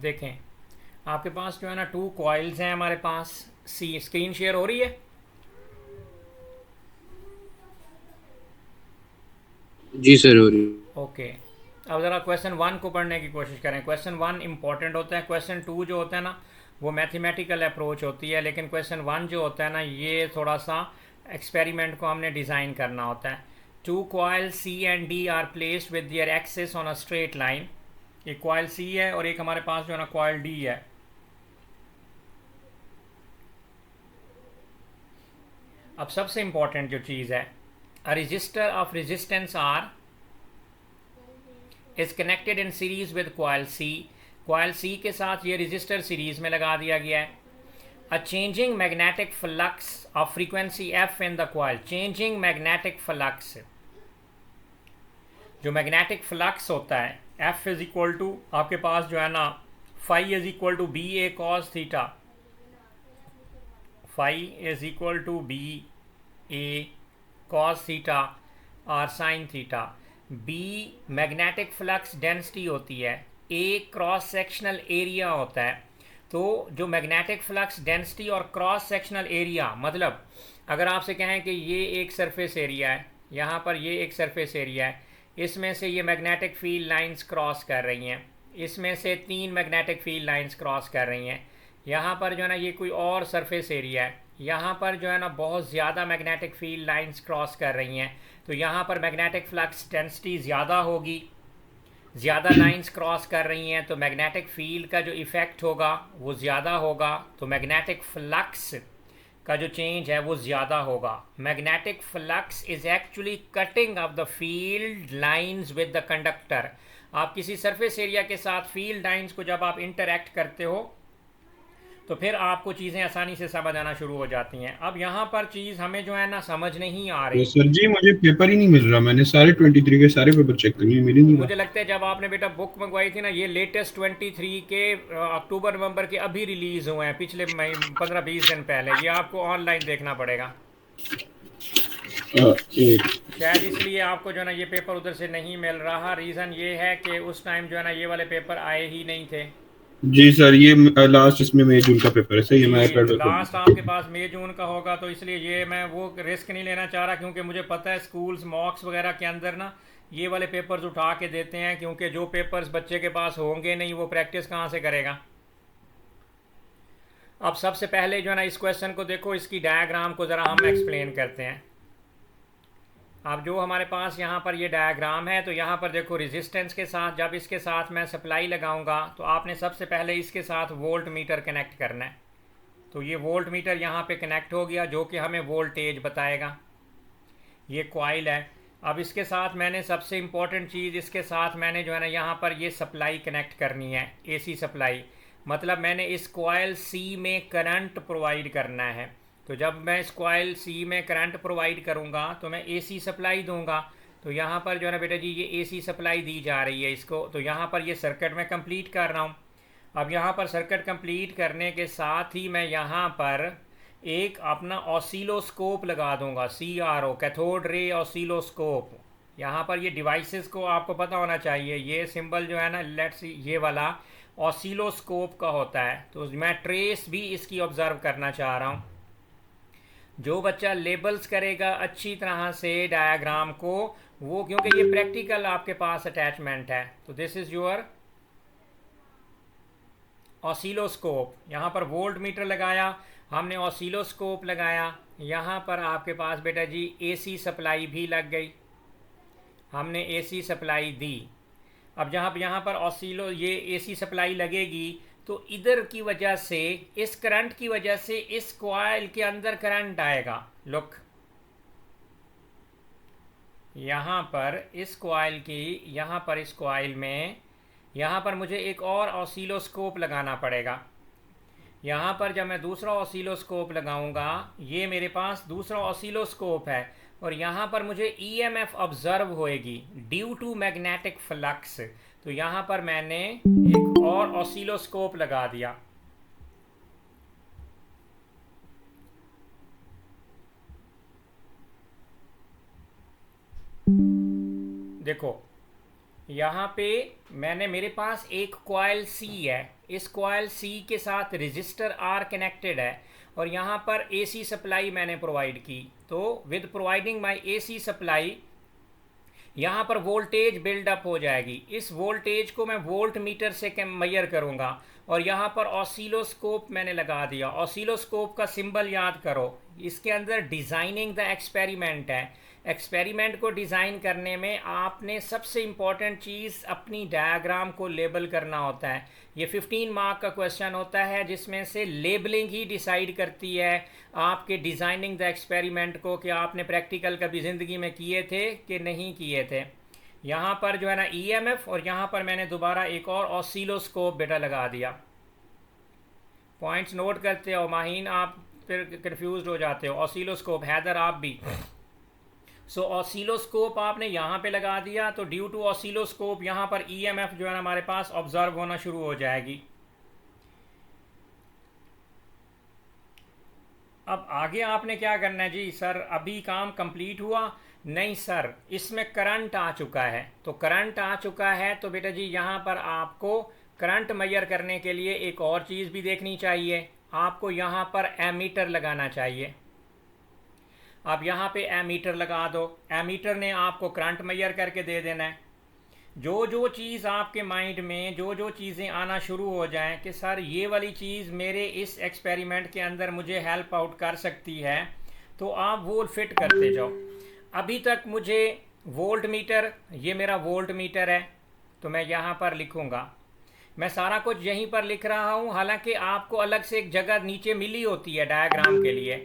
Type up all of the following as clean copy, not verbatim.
देखें, आपके पास जो है ना टू कॉइल्स हैं हमारे पास। सी स्क्रीन शेयर हो रही है? जी सर, हो रही है। ओके। अब ज़रा क्वेश्चन वन को पढ़ने की कोशिश करें। क्वेश्चन वन इंपॉर्टेंट होता है। क्वेश्चन टू जो होता है ना वो मैथमेटिकल अप्रोच होती है, लेकिन क्वेश्चन वन जो होता है ना ये थोड़ा सा एक्सपेरिमेंट को हमने डिज़ाइन करना होता है। Two coil C and D are placed with their axis on a straight line. एक कॉइल सी है और एक हमारे पास जो है ना कॉइल डी है। अब सबसे इंपॉर्टेंट जो चीज़ है, a register of resistance R is connected in series with coil C. Coil C के साथ ये रजिस्टर सीरीज में लगा दिया गया है। अ changing magnetic flux of frequency f in the coil. Changing magnetic flux, जो मैग्नेटिक फ्लक्स होता है, एफ इज इक्वल टू आपके पास जो है ना phi is equal to B A cos theta. Phi is equal to B A cos theta और sine theta. B magnetic flux density होती है, ए क्रॉस सेक्शनल एरिया होता है। तो जो मैग्नेटिक फ्लक्स डेंसिटी और क्रॉस सेक्शनल एरिया, मतलब अगर आपसे कहें कि ये एक सरफेस एरिया है, यहाँ पर ये एक सरफेस एरिया है, इसमें से ये मैग्नेटिक फील्ड लाइंस क्रॉस कर रही हैं, इसमें से तीन मैग्नेटिक फील्ड लाइंस क्रॉस कर रही हैं। यहाँ पर जो है ना ये कोई और सरफेस एरिया है, यहाँ पर जो है ना बहुत ज़्यादा मैग्नेटिक फील्ड लाइंस क्रॉस कर रही हैं। तो यहाँ पर मैग्नेटिक फ्लक्स डेंसिटी ज़्यादा होगी, ज़्यादा लाइंस क्रॉस कर रही हैं तो मैग्नेटिक फील्ड का जो इफ़ेक्ट होगा वो ज़्यादा होगा, तो मैग्नेटिक फ्लक्स का जो चेंज है वो ज़्यादा होगा। Magnetic flux is actually cutting of the field lines with the conductor. आप किसी सरफेस एरिया के साथ फील्ड लाइंस को जब आप इंटरेक्ट करते हो तो फिर आपको चीज़ें आसानी से समझ आना शुरू हो जाती हैं। अब यहाँ पर चीज़ हमें जो है ना समझ नहीं आ तो रही। सर जी, मुझे पेपर ही नहीं मिल रहा। मैंने सारे 23 के सारे पेपर चेक कर लिए, मिल ही नहीं रहा। मुझे लगता है जब आपने बेटा बुक मंगवाई थी ना, ये लेटेस्ट 23 के अक्टूबर नवंबर के अभी रिलीज़ हुए हैं, पिछले 15-20 दिन पहले। ये आपको ऑनलाइन देखना पड़ेगा। एक। शायद इसलिए आपको जो है ना ये पेपर उधर से नहीं मिल रहा। रीज़न ये है कि उस टाइम जो है ना ये वाले पेपर आए ही नहीं थे। जी सर, ये लास्ट इसमें मई जून का पेपर है। सही है, मैं जी, आईपैड तो पर खोल लास्ट लूंगा। आपके पास मई जून का होगा, तो इसलिए ये मैं वो रिस्क नहीं लेना चाह रहा, क्योंकि मुझे पता है स्कूल्स मॉक्स वगैरह के अंदर ना ये वाले पेपर्स उठा के देते हैं, क्योंकि जो पेपर्स बच्चे के पास होंगे नहीं वो प्रैक्टिस कहाँ से करेगा। अब सबसे पहले जो है ना इस क्वेश्चन को देखो, इसकी डायग्राम को ज़रा हम एक्सप्लेन करते हैं। अब जो हमारे पास यहाँ पर ये डायग्राम है, तो यहाँ पर देखो रेजिस्टेंस के साथ जब इसके साथ मैं सप्लाई लगाऊंगा तो आपने सबसे पहले इसके साथ वोल्ट मीटर कनेक्ट करना है। तो ये वोल्ट मीटर यहाँ पे कनेक्ट हो गया, जो कि हमें वोल्टेज बताएगा। ये कॉइल है। अब इसके साथ मैंने सबसे इम्पोर्टेंट चीज़, इसके साथ मैंने जो है ना यहाँ पर ये सप्लाई कनेक्ट करनी है, एसी सप्लाई। मतलब मैंने इस कॉइल सी में करंट प्रोवाइड करना है। तो जब मैं इस कॉइल सी में करंट प्रोवाइड करूँगा तो मैं एसी सप्लाई दूंगा। तो यहाँ पर जो है ना बेटा जी ये एसी सप्लाई दी जा रही है इसको। तो यहाँ पर ये सर्किट मैं कंप्लीट कर रहा हूँ। अब यहाँ पर सर्किट कंप्लीट करने के साथ ही मैं यहाँ पर एक अपना ऑसिलोस्कोप लगा दूंगा, CRO, कैथोड रे ऑसिलोस्कोप। यहाँ पर ये डिवाइसेस को आपको पता होना चाहिए। ये सिंबल जो है ना, लेट्स ये वाला ऑसिलोस्कोप का होता है। तो मैं ट्रेस भी इसकी ऑब्जर्व करना चाह रहा हूँ। जो बच्चा लेबल्स करेगा अच्छी तरह से डायग्राम को, वो, क्योंकि ये प्रैक्टिकल आपके पास अटैचमेंट है। तो दिस इज़ योर ऑसिलोस्कोप। यहाँ पर वोल्ट मीटर लगाया हमने, ऑसिलोस्कोप लगाया। यहाँ पर आपके पास बेटा जी एसी सप्लाई भी लग गई, हमने एसी सप्लाई दी। अब जहाँ यहाँ पर ऑसिलो ये एसी सप्लाई लगेगी तो इधर की वजह से, इस करंट की वजह से इस कॉइल के अंदर करंट आएगा। लुक, यहाँ पर इस कॉइल की, यहाँ पर इस कॉइल में, यहाँ पर मुझे एक और ऑसिलोस्कोप लगाना पड़ेगा। यहाँ पर जब मैं दूसरा ऑसिलोस्कोप लगाऊंगा, ये मेरे पास दूसरा ऑसिलोस्कोप है, और यहाँ पर मुझे ईएमएफ ऑब्जर्व होएगी ड्यू टू मैग्नेटिक फ्लक्स। तो यहाँ पर मैंने एक और ऑसिलोस्कोप लगा दिया। देखो यहाँ पे मेरे पास एक कॉइल सी है, इस कॉइल सी के साथ रजिस्टर आर कनेक्टेड है और यहाँ पर एसी सप्लाई मैंने प्रोवाइड की। तो with providing my AC supply यहाँ पर वोल्टेज बिल्डअप हो जाएगी। इस वोल्टेज को मैं वोल्ट मीटर से मेजर करूँगा और यहाँ पर ऑसिलोस्कोप मैंने लगा दिया। ऑसिलोस्कोप का सिंबल याद करो, इसके अंदर डिज़ाइनिंग द एक्सपेरिमेंट है। एक्सपेरिमेंट को डिज़ाइन करने में आपने सबसे इम्पॉर्टेंट चीज़ अपनी डायग्राम को लेबल करना होता है। ये 15 मार्क का क्वेश्चन होता है जिसमें से लेबलिंग ही डिसाइड करती है आपके डिज़ाइनिंग द एक्सपेरिमेंट को, कि आपने प्रैक्टिकल कभी ज़िंदगी में किए थे कि नहीं किए थे। यहाँ पर जो है ना ईएमएफ, और यहाँ पर मैंने दोबारा एक और ऑसिलोस्कोप बेटा लगा दिया। पॉइंट्स नोट करते हो माहीन, आप फिर कंफ्यूज हो जाते हो। ऑसिलोस्कोप हैदर आप भी। सो ऑसिलोस्कोप आपने यहाँ पे लगा दिया, तो ड्यू टू ऑसिलोस्कोप यहाँ पर ईएमएफ जो है ना हमारे पास ऑब्जर्व होना शुरू हो जाएगी। अब आगे आपने क्या करना है जी? सर अभी काम कंप्लीट हुआ? नहीं सर, इसमें करंट आ चुका है। तो करंट आ चुका है तो बेटा जी यहाँ पर आपको करंट मेजर करने के लिए एक और चीज़ भी देखनी चाहिए। आपको यहाँ पर एमीटर लगाना चाहिए। आप यहाँ पे एमीटर लगा दो। एमीटर ने आपको करंट मेजर करके दे देना है। जो जो चीज़ आपके माइंड में जो चीज़ें आना शुरू हो जाएं कि सर ये वाली चीज़ मेरे इस एक्सपेरिमेंट के अंदर मुझे हेल्प आउट कर सकती है, तो आप वो फिट करते जाओ। अभी तक मुझे वोल्ट मीटर, ये मेरा वोल्ट मीटर है तो मैं यहाँ पर लिखूँगा। मैं सारा कुछ यहीं पर लिख रहा हूँ, हालांकि आपको अलग से एक जगह नीचे मिली होती है डायग्राम के लिए।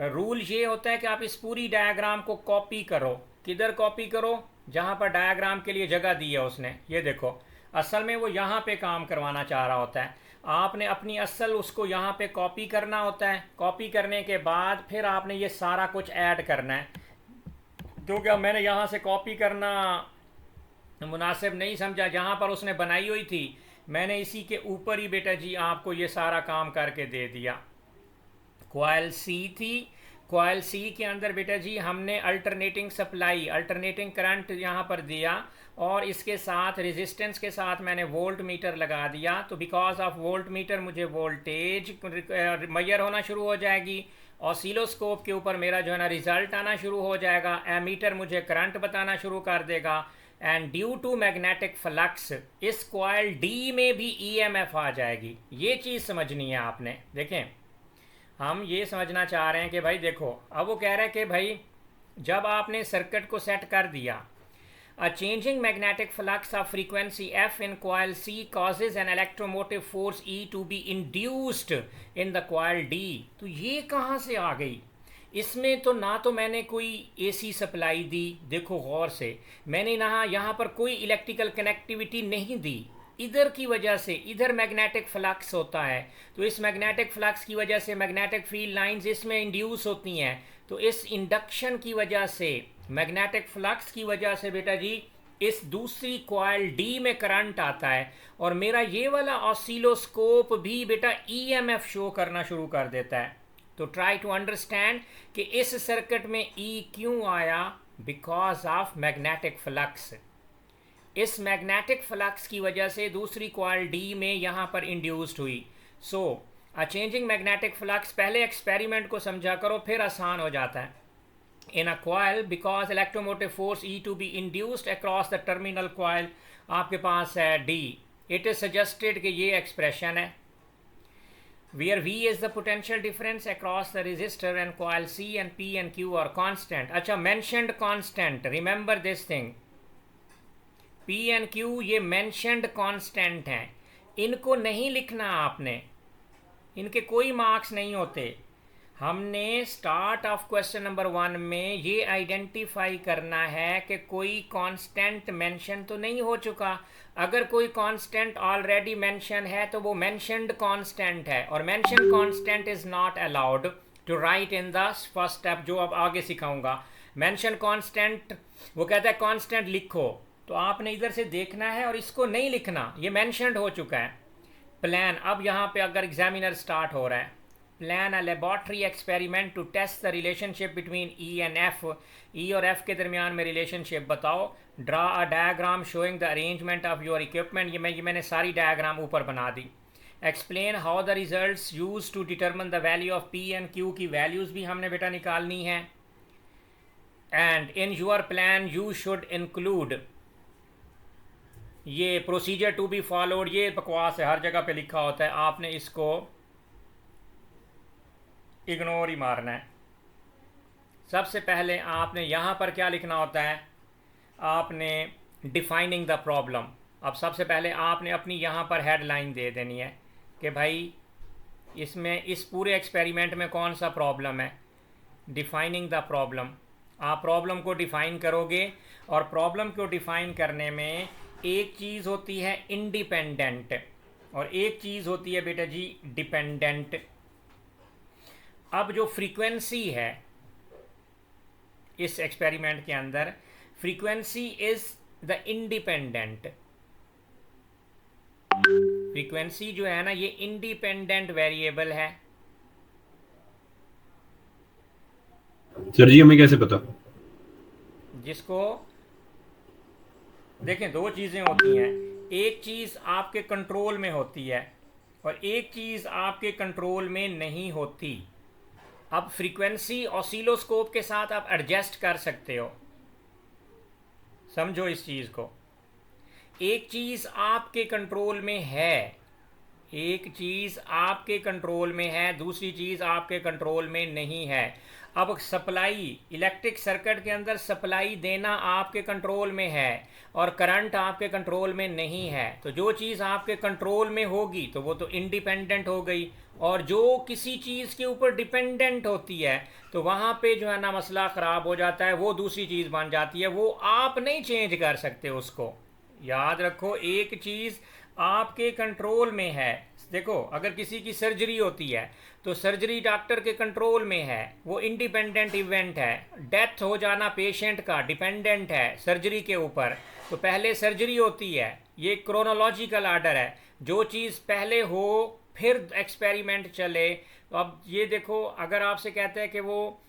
रूल ये होता है कि आप इस पूरी डायग्राम को कॉपी करो। किधर कॉपी करो? जहाँ पर डायग्राम के लिए जगह दी है उसने। ये देखो, असल में वो यहाँ पे काम करवाना चाह रहा होता है। आपने अपनी असल उसको यहाँ पे कॉपी करना होता है। कॉपी करने के बाद फिर आपने ये सारा कुछ ऐड करना है। तो क्या मैंने यहाँ से कॉपी करना मुनासिब नहीं समझा, जहाँ पर उसने बनाई हुई थी मैंने इसी के ऊपर ही बेटा जी आपको ये सारा काम करके दे दिया। कॉइल सी थी, कॉइल सी के अंदर बेटा जी हमने अल्टरनेटिंग सप्लाई, अल्टरनेटिंग करंट यहाँ पर दिया और इसके साथ रेजिस्टेंस के साथ मैंने वोल्ट मीटर लगा दिया। तो बिकॉज ऑफ वोल्ट मीटर मुझे वोल्टेज मेजर होना शुरू हो जाएगी। ऑसिलोस्कोप के ऊपर मेरा जो है ना रिजल्ट आना शुरू हो जाएगा। एमीटर मुझे करंट बताना शुरू कर देगा। And due to magnetic flux इस कॉइल डी में भी ईएमएफ आ जाएगी। ये चीज़ समझनी है आपने। देखें, हम ये समझना चाह रहे हैं कि भाई देखो, अब वो कह रहे हैं कि भाई जब आपने सर्किट को सेट कर दिया, a changing magnetic flux of frequency f in coil C causes an electromotive force E to be induced in the coil D. तो ये कहाँ से आ गई? इसमें तो ना तो मैंने कोई एसी सप्लाई दी, देखो गौर से, मैंने ना यहाँ पर कोई इलेक्ट्रिकल कनेक्टिविटी नहीं दी। इधर की वजह से इधर मैग्नेटिक फ्लक्स होता है, तो इस मैग्नेटिक फ्लक्स की वजह से मैग्नेटिक फील्ड लाइंस इसमें इंड्यूस होती हैं। तो इस इंडक्शन की वजह से, मैग्नेटिक फ्लक्स की वजह से बेटा जी इस दूसरी कॉइल डी में करंट आता है और मेरा ये वाला ऑसिलोस्कोप भी बेटा ईएमएफ शो करना शुरू कर देता है। तो ट्राई टू अंडरस्टैंड कि इस सर्किट में ई क्यों आया? Because of magnetic flux. इस मैग्नेटिक फ्लक्स की वजह से दूसरी कॉइल डी में यहाँ पर इंड्यूस्ड हुई। So a changing magnetic flux, पहले एक्सपेरिमेंट को समझा करो फिर आसान हो जाता है। In a coil because electromotive force E to be induced across the terminal coil, आपके पास है डी। इट इज सजेस्टेड कि ये एक्सप्रेशन है where V is the potential difference across the resistor and coil C and P and Q are constant. अच्छा, mentioned constant, remember this thing, P and Q ये mentioned constant हैं, इनको नहीं लिखना आपने, इनके कोई मार्क्स नहीं होते। हमने स्टार्ट ऑफ क्वेश्चन नंबर 1 में ये आइडेंटिफाई करना है कि कोई कांस्टेंट मेंशन तो नहीं हो चुका। अगर कोई कांस्टेंट ऑलरेडी मेंशन है तो वो मेंशनड कांस्टेंट है, और mention constant is not allowed to write in the first step, जो अब आगे सिखाऊंगा। मेंशन कांस्टेंट, वो कहता है कांस्टेंट लिखो, तो आपने इधर से देखना है और इसको नहीं लिखना, ये मेंशनड हो चुका है। प्लान, अब यहाँ पे अगर एग्जामिनर स्टार्ट हो रहा है, plan a laboratory experiment to test the relationship between E and F. E और एफ के दरमियान में रिलेशनशिप बताओ। Draw a diagram showing the arrangement of your equipment. ये मैंने सारी डायग्राम ऊपर बना दी। Explain how the results use to determine the value of P and Q की वैल्यूज़ भी हमने बेटा निकालनी है। And in your plan you should include, ये प्रोसीजर टू बी फॉलोड, ये बकवास है, हर जगह पे लिखा होता है, आपने इसको इग्नोर ही मारना है। सबसे पहले आपने यहाँ पर क्या लिखना होता है, आपने डिफाइनिंग द प्रॉब्लम। अब सबसे पहले आपने अपनी यहाँ पर हेडलाइन दे देनी है कि भाई इसमें इस पूरे एक्सपेरिमेंट में कौन सा प्रॉब्लम है। डिफाइनिंग द प्रॉब्लम, आप प्रॉब्लम को डिफ़ाइन करोगे और प्रॉब्लम को डिफ़ाइन करने में एक चीज़ होती है इंडिपेंडेंट और एक चीज़ होती है बेटा जी डिपेंडेंट। अब जो फ्रीक्वेंसी है इस एक्सपेरिमेंट के अंदर, frequency is the independent. Frequency जो है ना ये इंडिपेंडेंट वेरिएबल है। सर जी हमें कैसे पता? जिसको देखें, दो चीज़ें होती हैं, एक चीज़ आपके कंट्रोल में होती है और एक चीज़ आपके कंट्रोल में नहीं होती। अब फ्रीक्वेंसी ऑसिलोस्कोप के साथ आप एडजस्ट कर सकते हो, समझो इस चीज़ को। एक चीज़ आपके कंट्रोल में है, एक चीज़ आपके कंट्रोल में है, दूसरी चीज़ आपके कंट्रोल में नहीं है। अब सप्लाई, इलेक्ट्रिक सर्किट के अंदर सप्लाई देना आपके कंट्रोल में है और करंट आपके कंट्रोल में नहीं है। तो जो चीज़ आपके कंट्रोल में होगी तो वो तो इंडिपेंडेंट हो गई, और जो किसी चीज़ के ऊपर डिपेंडेंट होती है तो वहाँ पे जो है ना मसला ख़राब हो जाता है, वो दूसरी चीज़ बन जाती है, वो आप नहीं चेंज कर सकते उसको। याद रखो, एक चीज़ आपके कंट्रोल में है। देखो, अगर किसी की सर्जरी होती है तो सर्जरी डॉक्टर के कंट्रोल में है, वो इंडिपेंडेंट इवेंट है। डेथ हो जाना पेशेंट का डिपेंडेंट है सर्जरी के ऊपर, तो पहले सर्जरी होती है, ये क्रोनोलॉजिकल आर्डर है। जो चीज़ पहले हो फिर एक्सपेरिमेंट चले। तो अब ये देखो, अगर आपसे कहते हैं कि वो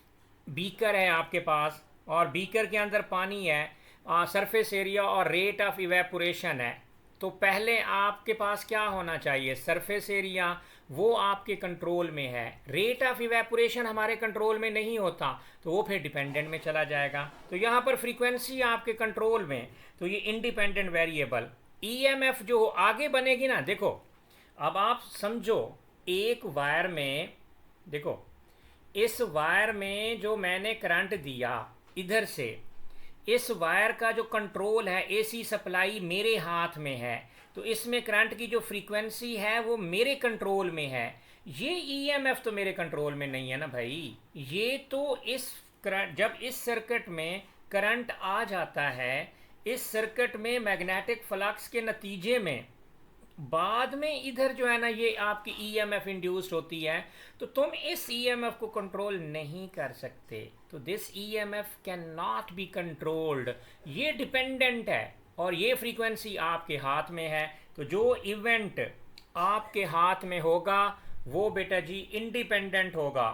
बीकर है आपके पास और बीकर के अंदर पानी है, सरफेस एरिया और रेट ऑफ इवेपोरेशन है, तो पहले आपके पास क्या होना चाहिए, सरफेस एरिया, वो आपके कंट्रोल में है। रेट ऑफ इवेपोरेशन हमारे कंट्रोल में नहीं होता तो वो फिर डिपेंडेंट में चला जाएगा। तो यहाँ पर फ्रीक्वेंसी आपके कंट्रोल में, तो ये इंडिपेंडेंट वेरिएबल। ईएमएफ जो आगे बनेगी ना, देखो अब आप समझो, एक वायर में, देखो इस वायर में जो मैंने करंट दिया इधर से, इस वायर का जो कंट्रोल है, एसी सप्लाई मेरे हाथ में है, तो इसमें करंट की जो फ्रीक्वेंसी है वो मेरे कंट्रोल में है। ये ईएमएफ तो मेरे कंट्रोल में नहीं है ना भाई। ये तो इस करंट, जब इस सर्किट में करंट आ जाता है, इस सर्किट में मैग्नेटिक फ्लक्स के नतीजे में बाद में इधर जो है ना ये आपकी ईएमएफ इंड्यूस्ड होती है, तो तुम इस ईएमएफ को कंट्रोल नहीं कर सकते। तो this EMF can not be controlled, ये डिपेंडेंट है और ये फ्रीक्वेंसी आपके हाथ में है। तो जो इवेंट आपके हाथ में होगा वो बेटा जी इंडिपेंडेंट होगा।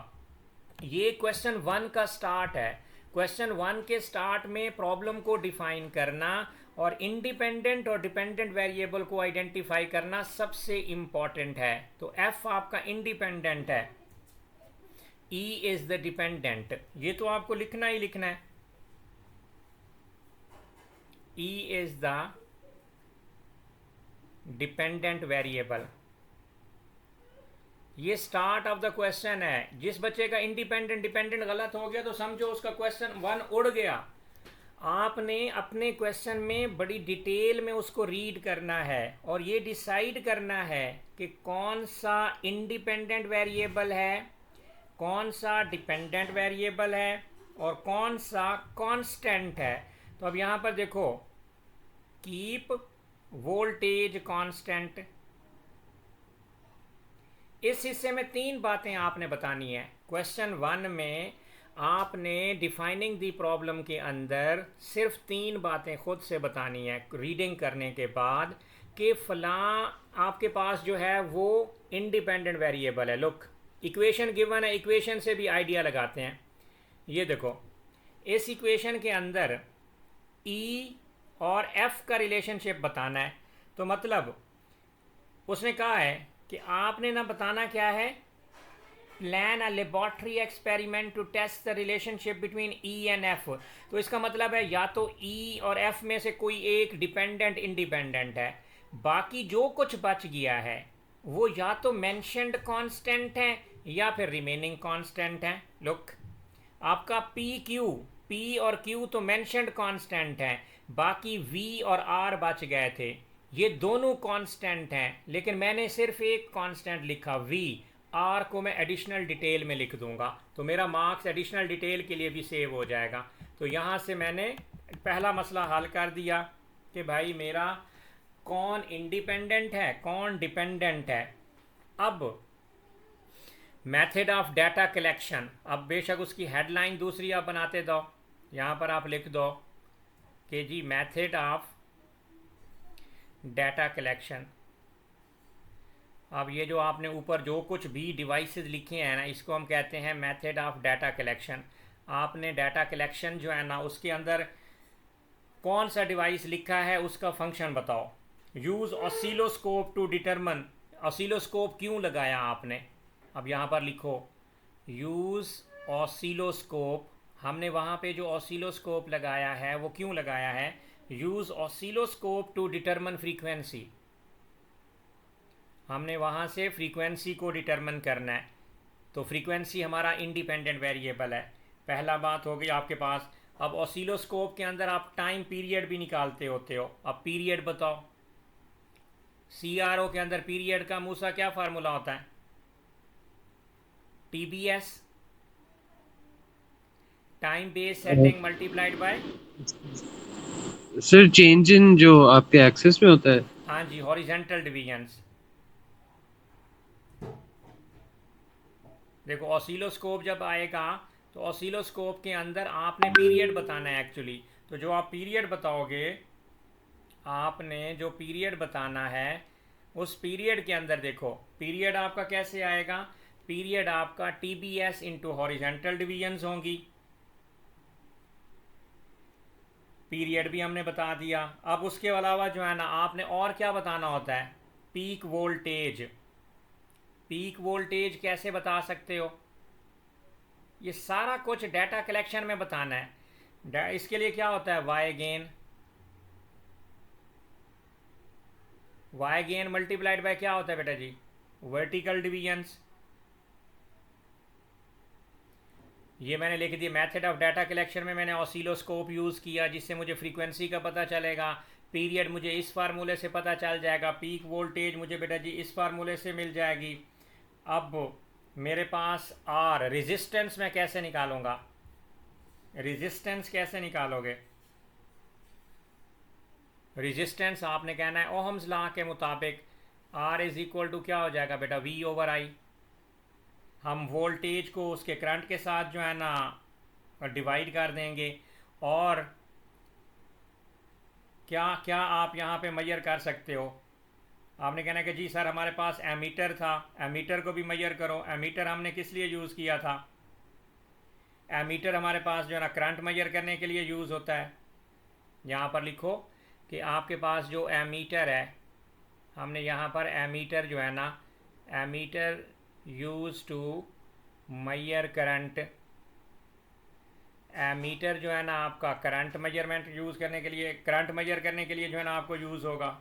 ये क्वेश्चन 1 का स्टार्ट है। क्वेश्चन 1 के स्टार्ट में प्रॉब्लम को डिफाइन करना और इंडिपेंडेंट और डिपेंडेंट वेरिएबल को आइडेंटिफाई करना सबसे इम्पॉर्टेंट है। तो एफ आपका इंडिपेंडेंट है, ई इज द डिपेंडेंट, ये तो आपको लिखना ही लिखना है। E is the dependent variable, ये स्टार्ट ऑफ द क्वेश्चन है। जिस बच्चे का इंडिपेंडेंट डिपेंडेंट गलत हो गया तो समझो उसका क्वेश्चन 1 उड़ गया। आपने अपने क्वेश्चन में बड़ी डिटेल में उसको रीड करना है और ये डिसाइड करना है कि कौन सा इंडिपेंडेंट वेरिएबल है, कौन सा डिपेंडेंट वेरिएबल है और कौन सा कांस्टेंट है। तो अब यहाँ पर देखो, कीप वोल्टेज कांस्टेंट, इस हिस्से में 3 बातें आपने बतानी है। क्वेश्चन 1 में आपने डिफाइनिंग दी प्रॉब्लम के अंदर सिर्फ 3 बातें खुद से बतानी है रीडिंग करने के बाद, कि फलां आपके पास जो है वो इंडिपेंडेंट वेरिएबल है। लुक, इक्वेशन गिवन है, इक्वेशन से भी आइडिया लगाते हैं। ये देखो, इस इक्वेशन के अंदर ई और एफ का रिलेशनशिप बताना है। तो मतलब उसने कहा है कि आपने ना बताना क्या है, plan a laboratory experiment to test the relationship between E and f. तो इसका मतलब है या तो ई और एफ में से कोई एक डिपेंडेंट इंडिपेंडेंट है, बाकी जो कुछ बच गया है वो या तो मेंशन्ड कांस्टेंट है या फिर रिमेनिंग कांस्टेंट है। लुक, आपका पी और क्यू तो मेंशन्ड कांस्टेंट है, बाकी वी और आर बच गए थे, ये दोनों कांस्टेंट हैं, लेकिन मैंने सिर्फ एक कांस्टेंट लिखा वी। आर को मैं एडिशनल डिटेल में लिख दूंगा, तो मेरा मार्क्स एडिशनल डिटेल के लिए भी सेव हो जाएगा। तो यहाँ से मैंने पहला मसला हल कर दिया कि भाई मेरा कौन इंडिपेंडेंट है कौन डिपेंडेंट है। अब मेथड ऑफ डाटा कलेक्शन, अब बेशक उसकी हेडलाइन दूसरी आप बनाते दो, यहाँ पर आप लिख दो कि जी मेथड ऑफ डाटा कलेक्शन। अब ये जो आपने ऊपर जो कुछ भी डिवाइसेस लिखे हैं ना, इसको हम कहते हैं मेथड ऑफ डाटा कलेक्शन। आपने डाटा कलेक्शन जो है ना, उसके अंदर कौन सा डिवाइस लिखा है उसका फंक्शन बताओ। Use oscilloscope to determine, oscilloscope क्यों लगाया आपने, अब यहाँ पर लिखो यूज़ ऑसिलोस्कोप। हमने वहाँ पे जो ऑसिलोस्कोप लगाया है वो क्यों लगाया है, use oscilloscope to determine frequency. हमने वहाँ से फ्रीक्वेंसी को डिटरमन करना है, तो फ्रीक्वेंसी हमारा इंडिपेंडेंट वेरिएबल है। पहला बात हो गई आपके पास। अब ऑसिलोस्कोप के अंदर आप टाइम पीरियड भी निकालते होते हो, अब पीरियड बताओ। CRO के अंदर पीरियड का मूसा क्या फार्मूला होता है, TBS, time base setting multiplied by, sir change in जो आपके एक्सेस में होता है। हाँ जी, हॉरिजेंटल डिवीजन्स। देखो ऑसिलोस्कोप जब आएगा तो ऑसिलोस्कोप के अंदर आपने पीरियड बताना है एक्चुअली। तो जो आप पीरियड बताओगे, आपने जो पीरियड बताना है उस पीरियड के अंदर देखो पीरियड आपका कैसे आएगा, पीरियड आपका TBS इंटू हॉरिजेंटल डिवीजन्स होंगी। पीरियड भी हमने बता दिया। अब उसके अलावा जो है ना, आपने और क्या बताना होता है, पीक वोल्टेज। पीक वोल्टेज कैसे बता सकते हो, ये सारा कुछ डाटा कलेक्शन में बताना है। इसके लिए क्या होता है, y gain, y gain multiplied by क्या होता है बेटा जी, वर्टिकल डिवीजन्स। ये मैंने लिख दिया मेथड ऑफ डाटा कलेक्शन में मैंने ऑसिलोस्कोप यूज़ किया जिससे मुझे फ्रीक्वेंसी का पता चलेगा। पीरियड मुझे इस फार्मूले से पता चल जाएगा, पीक वोल्टेज मुझे बेटा जी इस फार्मूले से मिल जाएगी। अब मेरे पास आर, रेजिस्टेंस मैं कैसे निकालूंगा, रेजिस्टेंस कैसे निकालोगे, रेजिस्टेंस आपने कहना है ओहम्स लॉ के मुताबिक आर इज इक्वल टू क्या हो जाएगा बेटा, V ओवर आई। हम वोल्टेज को उसके करंट के साथ जो है ना डिवाइड कर देंगे, और क्या क्या आप यहाँ पे मेजर कर सकते हो। आपने कहना कि जी सर हमारे पास एमीटर था, एमीटर को भी मेजर करो। एमीटर हमने किस लिए यूज़ किया था, एमीटर हमारे पास जो है ना करंट मेजर करने के लिए यूज़ होता है। यहाँ पर लिखो कि आपके पास जो एमीटर है, हमने यहाँ पर एमीटर जो है ना, ammeter use to measure current. Ammeter जो है ना आपका करंट मेजरमेंट यूज़ करने के लिए, करंट मेजर करने के लिए जो है ना आपको यूज़ होगा।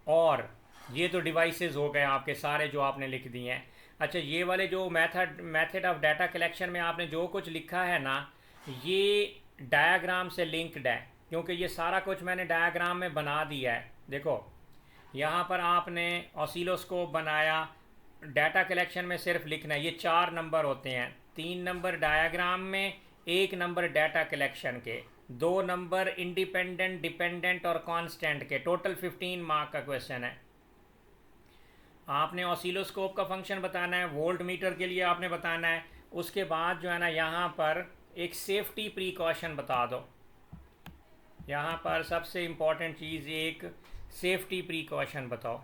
और ये तो डिवाइसेस हो गए आपके सारे जो आपने लिख दिए हैं। अच्छा, ये वाले जो मेथड ऑफ डाटा कलेक्शन में आपने जो कुछ लिखा है ना, ये डायग्राम से लिंक्ड है, क्योंकि ये सारा कुछ मैंने डायग्राम में बना दिया है। देखो यहाँ पर आपने ऑसिलोस्कोप बनाया, डाटा कलेक्शन में सिर्फ लिखना है। ये 4 नंबर होते हैं, 3 नंबर डायग्राम में, 1 नंबर डाटा कलेक्शन के, 2 नंबर इंडिपेंडेंट, डिपेंडेंट और कांस्टेंट के। टोटल 15 मार्क का क्वेश्चन है। आपने ऑसिलोस्कोप का फंक्शन बताना है, वोल्ट मीटर के लिए आपने बताना है। उसके बाद जो है ना यहाँ पर एक सेफ्टी प्रिकॉशन बता दो। यहाँ पर सबसे इम्पॉर्टेंट चीज़ एक सेफ्टी प्रिकॉशन बताओ,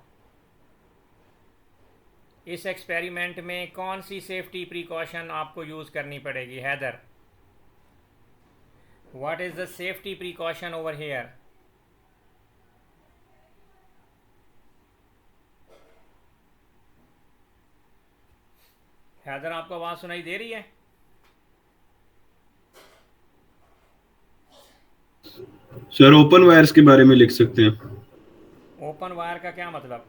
इस एक्सपेरिमेंट में कौन सी सेफ्टी प्रिकॉशन आपको यूज़ करनी पड़ेगी Haider? What is the safety precaution over here? Haider आपको आवाज़ सुनाई दे रही है? सर ओपन वायर्स के बारे में लिख सकते हैं, ओपन वायर का क्या मतलब?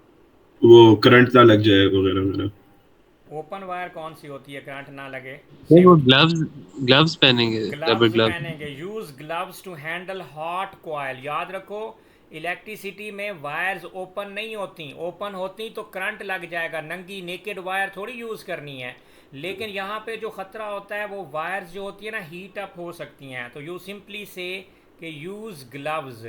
वो करंट ना लग जाए वगैरह वगैरह। ओपन वायर कौन सी होती है करंट ना लगे? नहीं, वो सेफ्टी ग्लव्स पहनेंगे, रबर ग्लव्स ग्लव्स। पहनेंगे। Use gloves to handle hot coil. याद रखो इलेक्ट्रिसिटी में वायर्स ओपन नहीं होती, ओपन होती तो करंट लग जाएगा, नंगी नेकेड वायर थोड़ी यूज़ करनी है। लेकिन यहाँ पे जो ख़तरा होता है वो वायर्स जो होती है ना हीट अप हो सकती हैं, तो यू सिंपली से कि यूज़ ग्लव्स।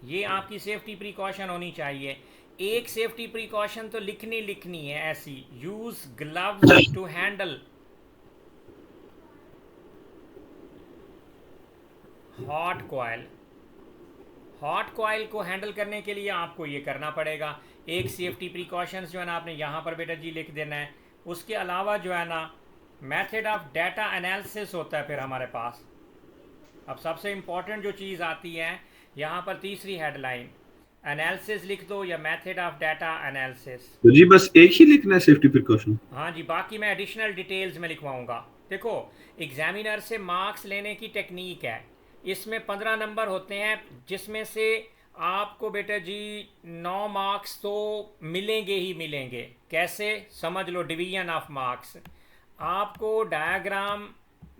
ये आपकी सेफ्टी प्रिकॉशन होनी चाहिए। एक सेफ्टी प्रिकॉशन तो लिखनी है ऐसी, use gloves to handle hot coil. Hot coil को हैंडल करने के लिए आपको ये करना पड़ेगा। एक सेफ्टी प्रिकॉशंस जो है ना आपने यहाँ पर बेटा जी लिख देना है। उसके अलावा जो है ना मेथड ऑफ डाटा एनालिसिस होता है फिर हमारे पास। अब सबसे इम्पॉर्टेंट जो चीज़ आती है यहाँ पर तीसरी हेडलाइन, एनालिसिस लिख दो या मेथड ऑफ डाटा एनालिसिस। तो जी बस एक ही लिखना है सेफ्टी प्रिकॉशन? हाँ जी, बाकी मैं एडिशनल डिटेल्स में लिखवाऊंगा। देखो एग्जामिनर से मार्क्स लेने की टेक्निक है, इसमें 15 नंबर होते हैं जिसमें से आपको बेटा जी 9 मार्क्स तो मिलेंगे ही मिलेंगे। कैसे समझ लो, डिवीजन ऑफ मार्क्स। आपको डायग्राम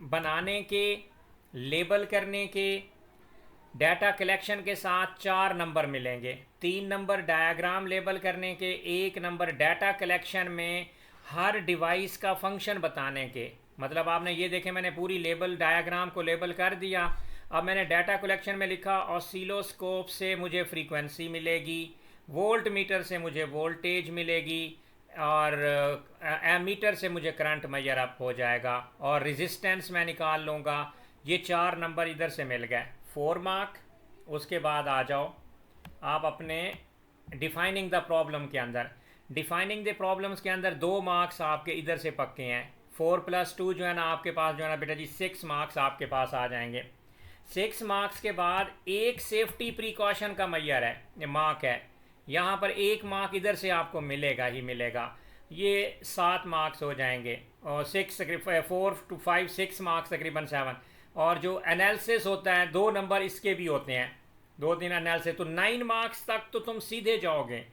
बनाने के, लेबल करने के, डाटा कलेक्शन के साथ 4 नंबर मिलेंगे। 3 नंबर डायग्राम लेबल करने के, 1 नंबर डाटा कलेक्शन में हर डिवाइस का फंक्शन बताने के। मतलब आपने ये देखे मैंने पूरी लेबल डायग्राम को लेबल कर दिया। अब मैंने डाटा कलेक्शन में लिखा ऑसिलोस्कोप से मुझे फ्रीक्वेंसी मिलेगी, वोल्ट मीटर से मुझे वोल्टेज मिलेगी, और एमीटर से मुझे करंट मेजर अप हो जाएगा, और रेजिस्टेंस मैं निकाल लूँगा। ये 4 नंबर इधर से मिल गए, 4 मार्क। उसके बाद आ जाओ आप अपने डिफाइनिंग द प्रॉब्लम के अंदर। डिफाइनिंग द प्रॉब्लम्स के अंदर 2 मार्क्स आपके इधर से पक्के हैं। 4+2 जो है ना आपके पास जो है ना बेटा जी 6 मार्क्स आपके पास आ जाएंगे। 6 मार्क्स के बाद एक सेफ्टी प्रिकॉशन का मैयर है, मार्क है, यहाँ पर 1 मार्क इधर से आपको मिलेगा ही मिलेगा। ये 7 मार्क्स हो जाएंगे, और 4 to 5 6 मार्क्स तकरीबन 7। और जो एनालिसिस होता है 2 नंबर इसके भी होते हैं, 2-3 एनालिसिस, तो 9 मार्क्स तक तो तुम सीधे जाओगे।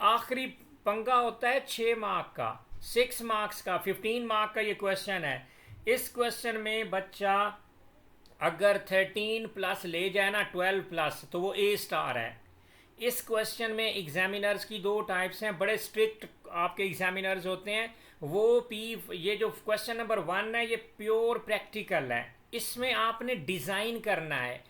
आखिरी पंगा होता है 6 मार्क का, 6 मार्क्स का, 15 मार्क का ये क्वेश्चन है। इस क्वेश्चन में बच्चा अगर 13+ ले जाए ना, 12+, तो वो A* है। इस क्वेश्चन में एग्जामिनर्स की 2 टाइप्स हैं, बड़े स्ट्रिक्ट आपके एग्जामिनर्स होते हैं। वो ये जो क्वेश्चन नंबर 1 है ये प्योर प्रैक्टिकल है, इसमें आपने डिज़ाइन करना है,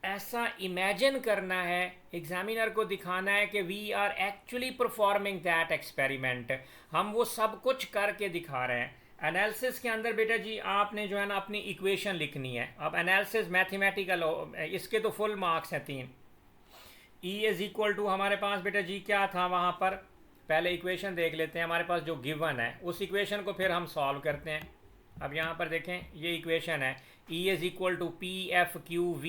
ऐसा इमेजिन करना है, एग्जामिनर को दिखाना है कि we are actually performing that experiment, हम वो सब कुछ करके दिखा रहे हैं। एनालिसिस के अंदर बेटा जी आपने जो है ना अपनी इक्वेशन लिखनी है। अब एनालिसिस मैथमेटिकल इसके तो फुल मार्क्स हैं 3। E= हमारे पास बेटा जी क्या था वहाँ पर, पहले इक्वेशन देख लेते हैं। हमारे पास जो गिवन है उस इक्वेशन को फिर हम सॉल्व करते हैं। अब यहाँ पर देखें ये इक्वेशन है, E=PFQV,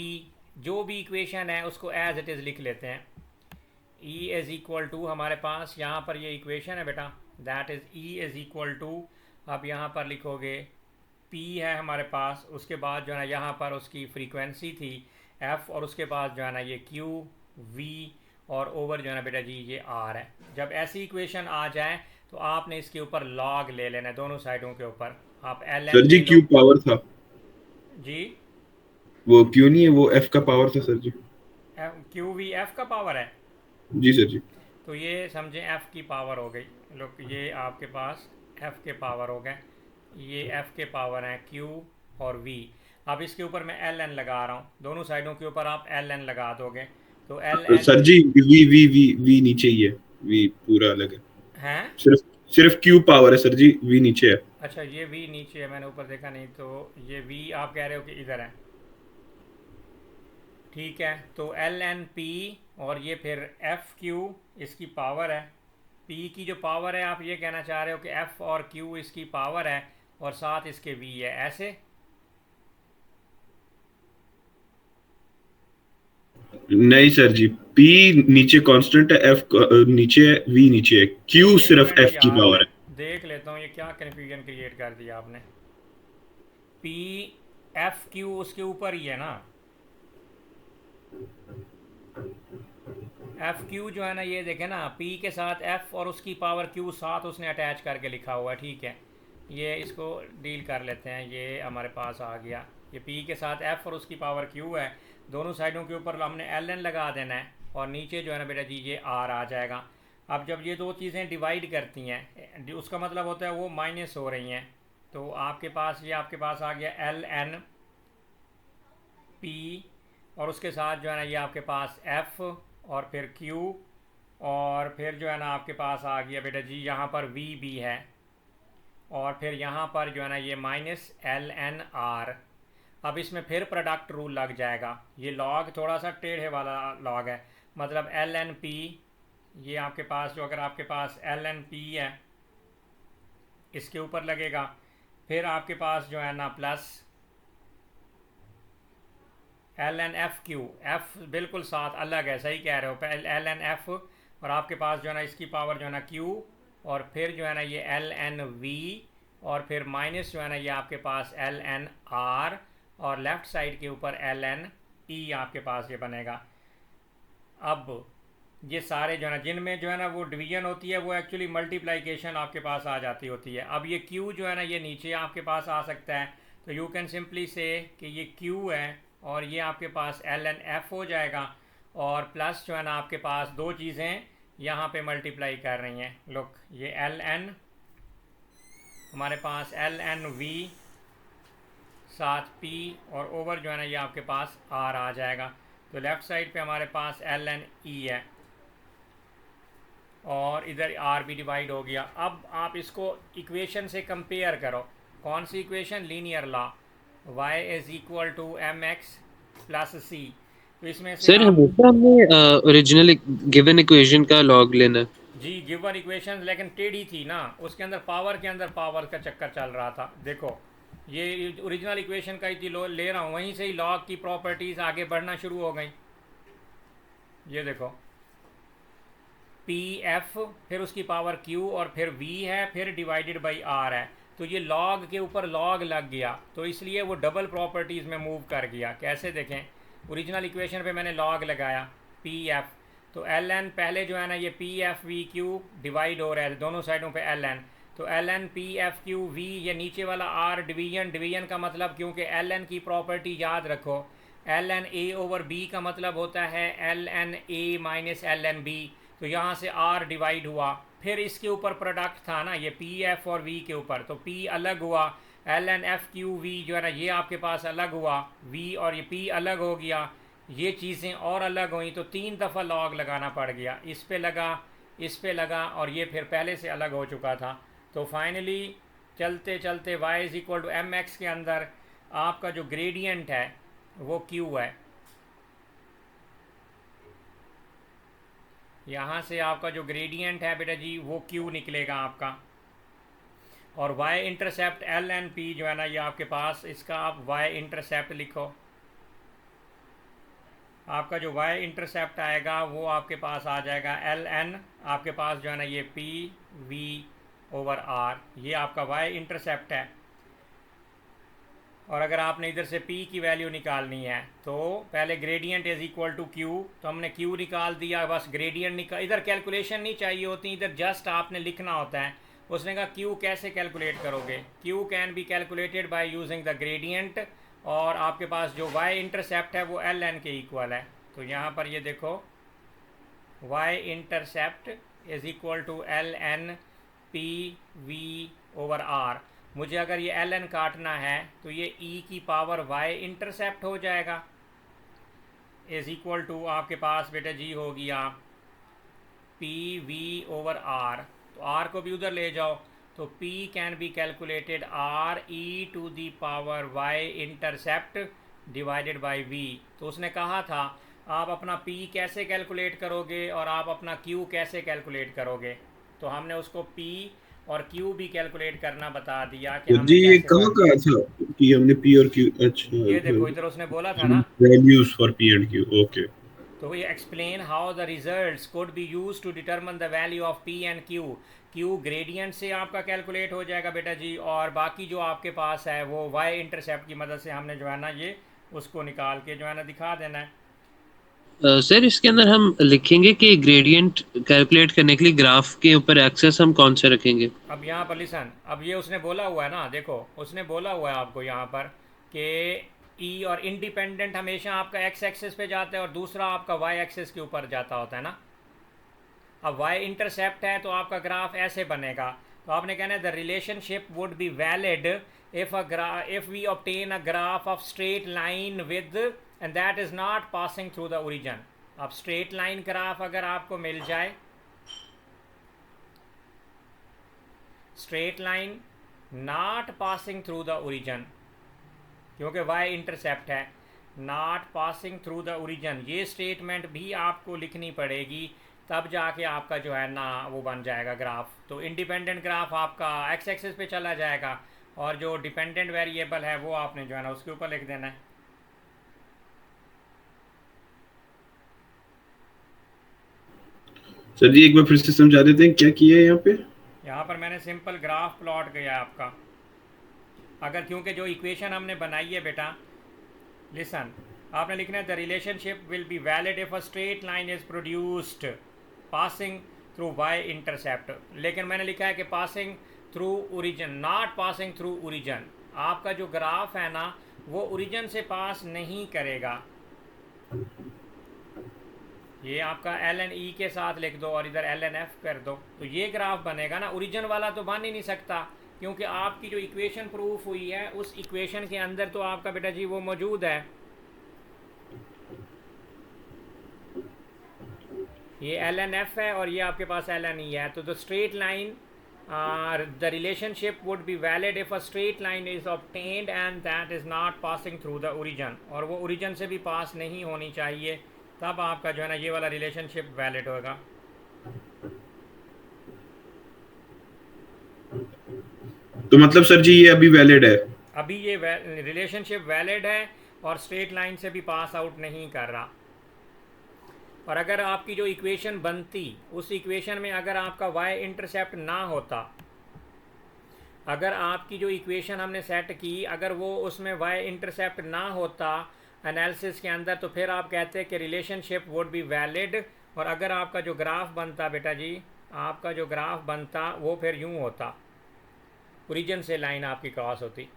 जो भी इक्वेशन है उसको एज इट इज़ लिख लेते हैं। E= हमारे पास यहाँ पर ये इक्वेशन है बेटा, दैट इज़ E= अब यहाँ पर लिखोगे P है हमारे पास, उसके बाद जो है ना यहाँ पर उसकी फ्रीक्वेंसी थी F, और उसके बाद जो है ना ये Q V, और ओवर जो है ना बेटा जी ये R है। जब ऐसी इक्वेशन आ जाए तो आपने इसके ऊपर लॉग ले लेना है दोनों साइडों के ऊपर। आप ln सर जी ले लो क्यू पावर था, जी, वो क्यों नहीं है, वो एफ का पावर था सर जी। QV F का पावर है, जी सर जी। तो ये समझे F की पावर हो गई। लोग ये आपके पास F के पावर हो गए, ये F के पावर हैं Q और V। अब इसके ऊपर मैं ln लगा रहा हूँ, दोनों साइडों के ऊपर आप ln लगा दोगे तो ln sir ji v v v v नीचे ही है, वी पूरा अलग है। हैं। सिर्फ सिर्फ क्यू पावर है सर जी, वी नीचे है। अच्छा ये V नीचे है, मैंने ऊपर देखा नहीं। तो ये V आप कह रहे हो कि इधर है, ठीक है, तो एल एन पी और ये फिर एफ क्यू इसकी पावर है। पी की जो पावर है आप ये कहना चाह रहे हो कि एफ और क्यू इसकी पावर है और साथ इसके वी है, ऐसे? नहीं सर जी, पी नीचे कांस्टेंट है, एफ नीचे है, वी नीचे है, क्यू एक सिर्फ मिनट एफ की यार, पावर है। देख लेता हूँ ये क्या कन्फ्यूजन क्रिएट कर दिया आपने। पी एफ क्यू उसके ऊपर ही है ना, एफ क्यू जो है ना, ये देखे ना, पी के साथ एफ और उसकी पावर क्यू साथ उसने अटैच करके लिखा हुआ है। ठीक है, ये इसको डील कर लेते हैं, ये हमारे पास आ गया। ये पी के साथ एफ और उसकी पावर क्यू है, दोनों साइडों के ऊपर हमने एल एन लगा देना है और नीचे जो है ना बेटा जी ये आर आ जाएगा। अब जब ये दो चीज़ें डिवाइड करती हैं उसका मतलब होता है वो माइनस हो रही हैं, तो आपके पास ये आपके पास आ गया एल एन पी और उसके साथ जो है ना ये आपके पास एफ और फिर क्यू और फिर जो है ना आपके पास आ गया बेटा जी यहाँ पर वी भी है और फिर यहाँ पर जो है ना ये माइनस एल एन आर। अब इसमें फिर प्रोडक्ट रूल लग जाएगा, ये लॉग थोड़ा सा टेढ़े वाला लॉग है, मतलब एल एन पी, ये आपके पास जो अगर आपके पास एल एन पी है इसके ऊपर लगेगा, फिर आपके पास जो है ना plus l n f q, f बिल्कुल साथ अलग है, सही कह रहे हो, एल एन एफ और आपके पास जो है ना इसकी पावर जो है ना क्यू और फिर जो है ना ये एल एन वी और फिर माइनस जो है ना ये आपके पास एल एन आर और लेफ़्ट साइड के ऊपर एल एन ई आपके पास ये बनेगा। अब ये सारे जो है ना जिनमें जो है ना वो डिवीजन होती है वो एक्चुअली मल्टीप्लाइकेशन आपके पास आ जाती होती है। अब ये क्यू जो है ना ये नीचे आपके पास आ सकता है, तो यू कैन सिंपली से कि ये क्यू है और ये आपके पास एल एन एफ हो जाएगा और प्लस जो है ना आपके पास दो चीज़ें यहाँ पे मल्टीप्लाई कर रही हैं। लुक, ये एल एन हमारे पास एल एन वी साथ पी और ओवर जो है ना ये आपके पास आर आ जाएगा, तो लेफ़्ट साइड पे हमारे पास एल एन ई है और इधर आर भी डिवाइड हो गया। अब आप इसको इक्वेशन से कंपेयर करो, कौन सी equation? Linear law, y is equal to M X plus C. तो इसमें से सर आप हमेशा हमें ओरिजिनल गिवन इक्वेशन का लॉग लेना है? जी गिवन इक्वेशन लेकिन टेढ़ी थी ना, उसके अंदर पावर के अंदर पावर का चक्कर चल रहा था। देखो ये ओरिजिनल इक्वेशन का ही ले रहा हूँ, वहीं से ही लॉग की प्रॉपर्टीज़ आगे बढ़ना शुरू हो गई। ये देखो पी एफ फिर उसकी पावर क्यू और फिर वी है फिर डिवाइडेड बाई आर है, तो ये लॉग के ऊपर लॉग लग गया, तो इसलिए वो डबल प्रॉपर्टीज़ में मूव कर गया। कैसे देखें, ओरिजिनल इक्वेशन पे मैंने लॉग लगाया पी एफ, तो एल एन पहले जो है ना ये p f v q divide हो रहा है दोनों साइडों पे एल एन, तो l n p f q v, ये नीचे वाला आर डिवीजन, डिवीजन का मतलब क्योंकि एल एन की प्रॉपर्टी याद रखो, l n a over b का मतलब होता है l n a minus l n b, तो यहाँ से आर डिवाइड हुआ, फिर इसके ऊपर प्रोडक्ट था ना ये पी एफ और वी के ऊपर, तो पी अलग हुआ, l n f q v जो है ना ये आपके पास अलग हुआ, वी और ये पी अलग हो गया, ये चीज़ें और अलग हुई, तो 3 दफ़ा लॉग लगाना पड़ गया, इस पे लगा, इस पे लगा और ये फिर पहले से अलग हो चुका था। तो फाइनली चलते चलते y is equal to M x के अंदर आपका जो ग्रेडियंट है वो q है, यहाँ से आपका जो ग्रेडियंट है बेटा जी वो q निकलेगा आपका, और y intercept l n p जो है ना ये आपके पास, इसका आप y इंटरसेप्ट लिखो, आपका जो y इंटरसेप्ट आएगा वो आपके पास आ जाएगा एल एन, आपके पास जो है ना ये पी वी ओवर आर, ये आपका y इंटरसेप्ट है। और अगर आपने इधर से p की वैल्यू निकालनी है तो पहले gradient is equal to q, तो हमने q निकाल दिया, बस ग्रेडियंट निकाल, इधर कैलकुलेशन नहीं चाहिए होती, इधर जस्ट आपने लिखना होता है। उसने कहा q कैसे कैलकुलेट करोगे, q can be calculated by using the gradient, और आपके पास जो y इंटरसेप्ट है वो एल एन के इक्वल है, तो यहाँ पर ये देखो y intercept is equal to l n p v over r. मुझे अगर ये एल एन काटना है तो ये e की पावर y इंटरसेप्ट हो जाएगा, इज इक्वल टू आपके पास बेटा जी हो गया पी वी ओवर आर, तो r को भी उधर ले जाओ, तो p can be calculated r e to the power y intercept divided by v. तो उसने कहा था आप अपना पी कैसे कैलकुलेट करोगे और आप अपना क्यू कैसे कैलकुलेट करोगे। तो हमने उसको पी और क्यू भी कैलकुलेट करना बता दिया कि सर जी हमने ये कैसे कहाँ कहा था कि हमने पी और क्यू, अच्छा ये देखो इधर उसने बोला था ना। Values for p and q, okay. तो ये explain how the results could be use to determine the value of P and q. Q gradient से आपका कैलकुलेट हो जाएगा बेटा जी, और बाकी जो आपके पास है वो वाई इंटरसेप्ट की मदद से हमने जो है ना ये उसको निकाल के जो है ना दिखा देना है। सर इसके अंदर हम लिखेंगे कि ग्रेडियंट कैलकुलेट करने के लिए ग्राफ के ऊपर एक्सेस हम कौन से रखेंगे? अब यहाँ पर लिसन, अब ये उसने बोला हुआ है ना, देखो उसने बोला हुआ है आपको यहाँ पर कि ई और इंडिपेंडेंट हमेशा आपका एक्स एक्सेस पे जाता है और दूसरा आपका वाई एक्सेस के ऊपर जाता होता है ना। अब वाई इंटरसेप्ट है तो आपका ग्राफ ऐसे बनेगा। तो आपने कहना है the relationship would be valid if we obtain a graph of straight line with and that is not passing through the origin. अब स्ट्रेट लाइन ग्राफ अगर आपको मिल जाए, straight line not passing through the origin, क्योंकि y intercept है, not passing through the origin, ये statement भी आपको लिखनी पड़ेगी, तब जाके आपका जो है ना वो बन जाएगा ग्राफ। तो इंडिपेंडेंट ग्राफ आपका एक्स एक्सिस पे चला जाएगा और जो डिपेंडेंट वेरिएबल है वो आपने जो है ना उसके ऊपर लिख देना है। सर जी एक बार फिर से समझा देते हैं क्या किया है यहाँ पे। यहाँ पर मैंने सिंपल ग्राफ प्लॉट किया है आपका। अगर क्योंकि जो इक्वेशन हमने बनाई है बेटा, लिसन, आपने लिखना है the relationship will be valid if a straight line is produced passing through y intercept, लेकिन मैंने लिखा है कि passing through origin, not passing through origin. आपका जो ग्राफ है ना वो ओरिजिन से पास नहीं करेगा। ये आपका एल एन ई के साथ लिख दो और इधर एल एन एफ कर दो, तो ये ग्राफ बनेगा ना। ओरिजिन वाला तो बन ही नहीं सकता, क्योंकि आपकी जो इक्वेशन प्रूफ हुई है उस इक्वेशन के अंदर तो आपका बेटा जी वो मौजूद है। ये एल एन एफ है और ये आपके पास एल एन ई है। तो the straight line the relationship would be valid if a straight line is obtained and that is not passing through the origin, और वो ओरिजिन से भी पास नहीं होनी चाहिए, तब आपका जो है ना ये वाला रिलेशनशिप वैलिड होगा। तो मतलब सर जी ये अभी वैलिड है। अभी ये रिलेशनशिप वैलिड है और स्ट्रेट लाइन से भी पास आउट नहीं कर रहा। और अगर आपकी जो इक्वेशन बनती उस इक्वेशन में अगर आपका वाई इंटरसेप्ट ना होता, अगर आपकी जो इक्वेशन हमने सेट की अगर वो उसमें वाई इंटरसेप्ट ना होता एनालिसिस के अंदर, तो फिर आप कहते हैं कि रिलेशनशिप वुड बी वैलिड। और अगर आपका जो ग्राफ बनता बेटा जी, आपका जो ग्राफ बनता वो फिर यूँ होता, ओरिजिन से लाइन आपकी क्रॉस होती।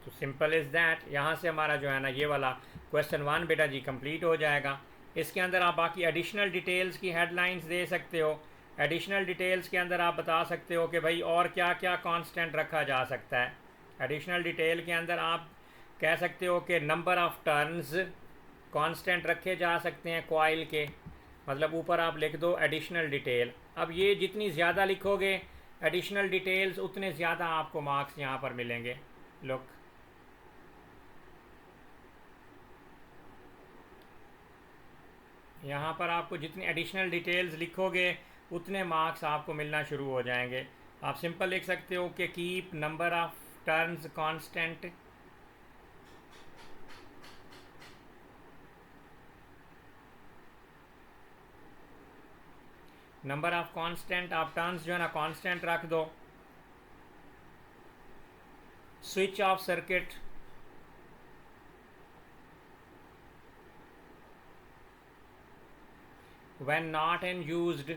तो सिंपल इज़ दैट। यहाँ से हमारा जो है ना ये वाला क्वेश्चन 1 बेटा जी कंप्लीट हो जाएगा। इसके अंदर आप बाकी एडिशनल डिटेल्स की हेडलाइंस दे सकते हो। एडिशनल डिटेल्स के अंदर आप बता सकते हो कि भाई और क्या क्या कांस्टेंट रखा जा सकता है। एडिशनल डिटेल के अंदर आप कह सकते हो कि नंबर ऑफ़ टर्न्स कांस्टेंट रखे जा सकते हैं कॉइल के, मतलब ऊपर आप लिख दो एडिशनल डिटेल। अब ये जितनी ज़्यादा लिखोगे एडिशनल डिटेल्स उतने ज़्यादा आपको मार्क्स यहाँ पर मिलेंगे। लुक, यहाँ पर आपको जितनी एडिशनल डिटेल्स लिखोगे उतने मार्क्स आपको मिलना शुरू हो जाएंगे। आप सिंपल लिख सकते हो कि keep number of turns constant, number of constant, आप टर्न्स जो है ना कांस्टेंट रख दो। Switch off circuit, when not in used,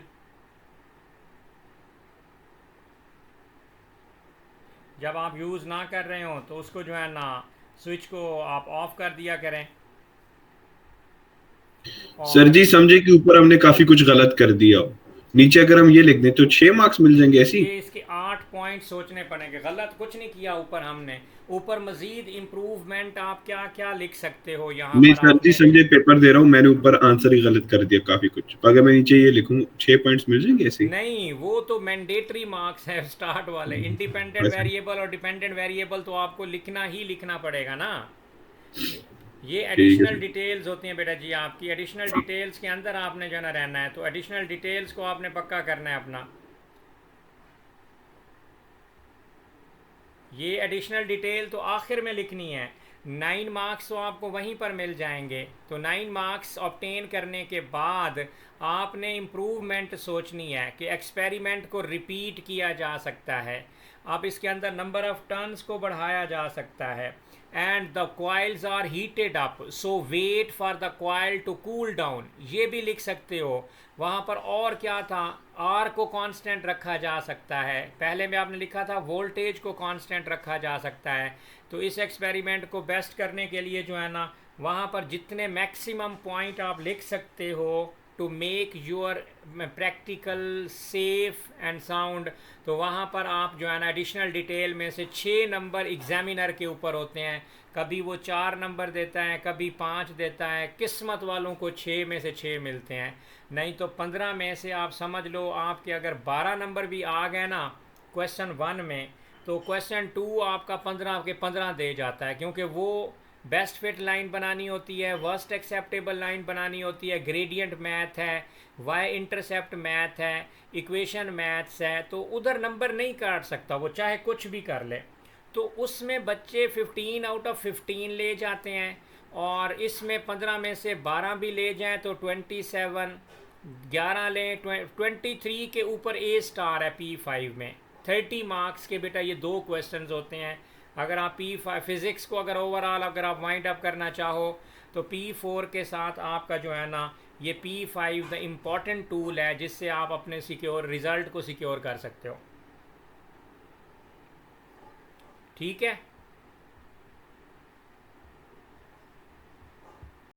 जब आप यूज़ ना कर रहे हो तो उसको जो है ना स्विच को आप ऑफ कर दिया करें। सर जी समझे कि ऊपर हमने काफी कुछ गलत कर दिया, नीचे अगर हम ये लिख दें तो 6 मार्क्स मिल जाएंगे ऐसी। ये इसके 8 8 पॉइंट सोचने पड़ेंगे। गलत कुछ नहीं किया ऊपर हमने, ऊपर मजीद इम्प्रूवमेंट आप क्या क्या लिख सकते हो यहाँ नहीं पर सर जी, आपने। संजय पेपर दे रहा हूँ, मैंने ऊपर आंसर ही गलत कर दिया काफी कुछ। अगर मैं नीचे ये लिखूं 6 पॉइंट्स मिल जाएंगे ऐसे ही? नहीं, वो तो मैंडेटरी मार्क्स है स्टार्ट वाले। इंडिपेंडेंट अच्छा वेरिएबल और डिपेंडेंट वेरिएबल तो आपको लिखना ही लिखना पड़ेगा ना। ये ठीक है एडिशनल सर। डिटेल्स होती हैं बेटा जी आपकी। एडिशनल डिटेल्स के अंदर आपने जो ना रहना है, तो एडिशनल डिटेल्स को आपने पक्का करना है अपना। ये एडिशनल डिटेल तो आखिर में लिखनी है। 9 मार्क्स तो आपको वहीं पर मिल जाएंगे। तो 9 मार्क्स ऑब्टेन करने के बाद आपने इम्प्रूवमेंट सोचनी है कि एक्सपेरिमेंट को रिपीट किया जा सकता है। अब इसके अंदर नंबर ऑफ टर्न्स को बढ़ाया जा सकता है। And the coils are heated up, so wait for the coil to cool down, ये भी लिख सकते हो। वहाँ पर और क्या था, आर को कांस्टेंट रखा जा सकता है। पहले में आपने लिखा था वोल्टेज को कांस्टेंट रखा जा सकता है। तो इस एक्सपेरिमेंट को बेस्ट करने के लिए जो है ना, वहाँ पर जितने मैक्सिमम पॉइंट आप लिख सकते हो to make your practical safe and sound, तो वहाँ पर आप जो है ना एडिशनल डिटेल में से 6 नंबर एग्जामिनर के ऊपर होते हैं। कभी वो 4 नंबर देता है, कभी 5 देता है। किस्मत वालों को 6 में से 6 मिलते हैं, नहीं तो 15 में से आप समझ लो आपके अगर 12 नंबर भी आ गए ना क्वेश्चन 1 में, तो क्वेश्चन 2 आपका 15 के 15 दे जाता है, क्योंकि वो बेस्ट फिट लाइन बनानी होती है, वर्स्ट एक्सेप्टेबल लाइन बनानी होती है, ग्रेडियंट मैथ है, वाई इंटरसेप्ट मैथ है, इक्वेशन मैथ्स है। तो उधर नंबर नहीं काट सकता वो, चाहे कुछ भी कर ले। तो उसमें बच्चे 15 आउट ऑफ 15 ले जाते हैं, और इसमें 15 में से 12 भी ले जाएं तो 27, 11 लें 23 के ऊपर ए स्टार है P5 में। 30 मार्क्स के बेटा ये 2 क्वेश्चंस होते हैं। अगर आप P5 फिज़िक्स को अगर ओवरऑल अगर आप वाइंड अप करना चाहो, तो P4 के साथ आपका जो है ना ये P5 द इम्पॉर्टेंट टूल है, जिससे आप अपने सिक्योर रिज़ल्ट को सिक्योर कर सकते हो। ठीक है।